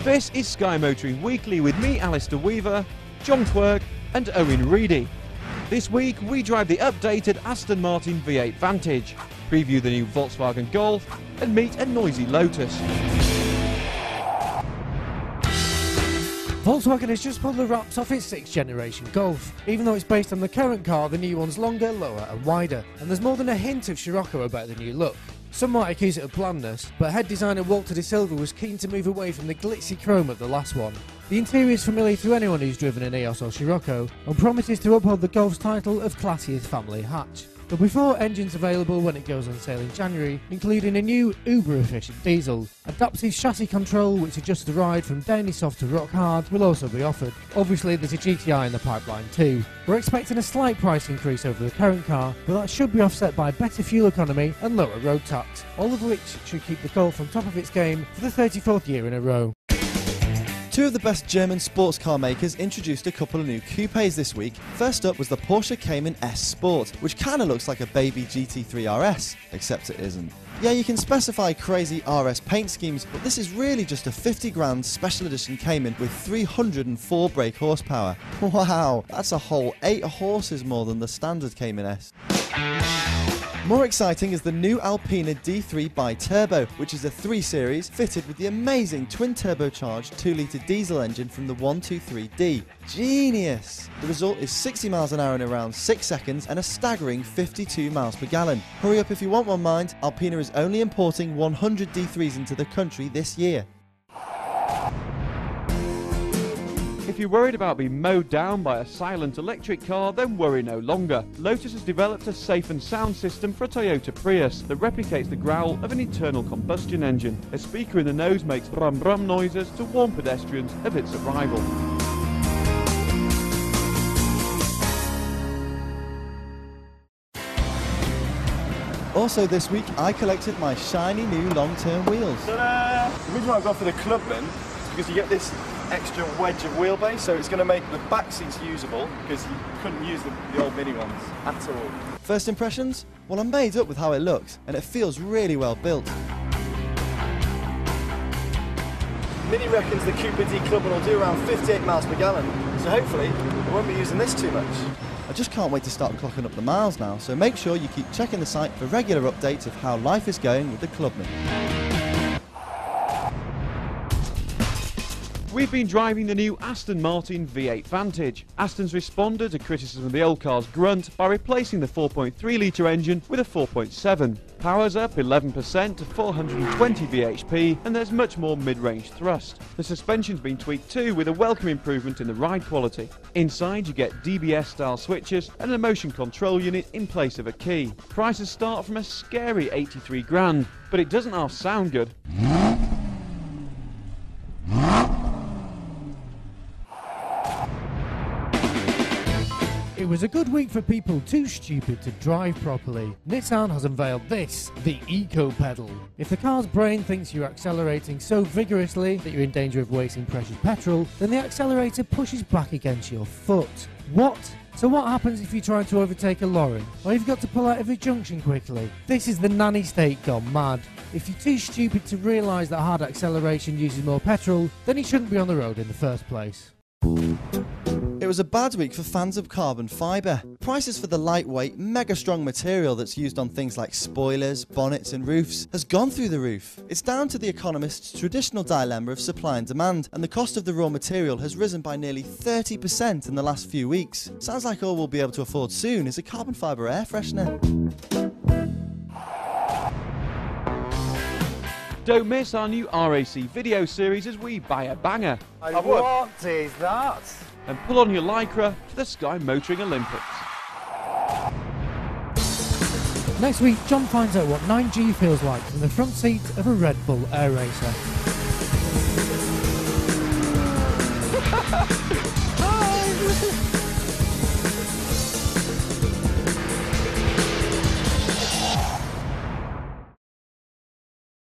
This is Sky Motoring Weekly with me, Alistair Weaver, John Quirk and Owen Reedy. This week we drive the updated Aston Martin V8 Vantage, preview the new Volkswagen Golf and meet a noisy Lotus. Volkswagen has just pulled the wraps off its 6th generation Golf. Even though it's based on the current car, the new one's longer, lower and wider, and there's more than a hint of Scirocco about the new look. Some might accuse it of blandness, but head designer Walter De Silva was keen to move away from the glitzy chrome of the last one. The interior is familiar to anyone who's driven an EOS or Scirocco, and promises to uphold the Golf's title of classiest family hatch. But before engines available when it goes on sale in January, including a new uber-efficient diesel. Adaptive chassis control, which adjusts the ride from downy soft to rock hard, will also be offered. Obviously there's a GTI in the pipeline too. We're expecting a slight price increase over the current car, but that should be offset by better fuel economy and lower road tax, all of which should keep the Golf on top of its game for the 34th year in a row. Two of the best German sports car makers introduced a couple of new coupes this week. First up was the Porsche Cayman S Sport, which kinda looks like a baby GT3 RS, except it isn't. Yeah, you can specify crazy RS paint schemes, but this is really just a 50 grand special edition Cayman with 304 brake horsepower. Wow, that's a whole 8 horses more than the standard Cayman S. More exciting is the new Alpina D3 Bi-Turbo, which is a 3 Series fitted with the amazing twin-turbocharged 2-litre diesel engine from the 123D. Genius! The result is 60 miles an hour in around 6 seconds and a staggering 52 miles per gallon. Hurry up if you want one, mind. Alpina is only importing 100 D3s into the country this year. If you're worried about being mowed down by a silent electric car, then worry no longer. Lotus has developed a safe and sound system for a Toyota Prius that replicates the growl of an internal combustion engine. A speaker in the nose makes brum brum noises to warn pedestrians of its arrival. Also this week, I collected my shiny new long-term wheels. Ta-da! The reason why I've gone for the Clubman is because you get this extra wedge of wheelbase, so it's going to make the back seats usable, because you couldn't use the old Mini ones at all. First impressions? Well, I'm made up with how it looks, and it feels really well built. Mini reckons the Cooper D Clubman will do around 58 miles per gallon, so hopefully we won't be using this too much. I just can't wait to start clocking up the miles now, so make sure you keep checking the site for regular updates of how life is going with the Clubman. We've been driving the new Aston Martin V8 Vantage. Aston's responded to criticism of the old car's grunt by replacing the 4.3 litre engine with a 4.7. Power's up 11% to 420 bhp, and there's much more mid-range thrust. The suspension's been tweaked too, with a welcome improvement in the ride quality. Inside you get DBS style switches and a motion control unit in place of a key. Prices start from a scary 83 grand, but it doesn't half sound good. It was a good week for people too stupid to drive properly. Nissan has unveiled this, the Eco-Pedal. If the car's brain thinks you're accelerating so vigorously that you're in danger of wasting precious petrol, then the accelerator pushes back against your foot. What? So what happens if you're trying to overtake a lorry? Or you've got to pull out of a junction quickly? This is the nanny state gone mad. If you're too stupid to realise that hard acceleration uses more petrol, then you shouldn't be on the road in the first place. It was a bad week for fans of carbon fibre. Prices for the lightweight, mega strong material that's used on things like spoilers, bonnets and roofs has gone through the roof. It's down to The Economist's traditional dilemma of supply and demand, and the cost of the raw material has risen by nearly 30% in the last few weeks. Sounds like all we'll be able to afford soon is a carbon fibre air freshener. Don't miss our new RAC video series as we buy a banger. What is that? And pull on your Lycra for the Sky Motoring Olympics. Next week, John finds out what 9G feels like from the front seat of a Red Bull Air Racer.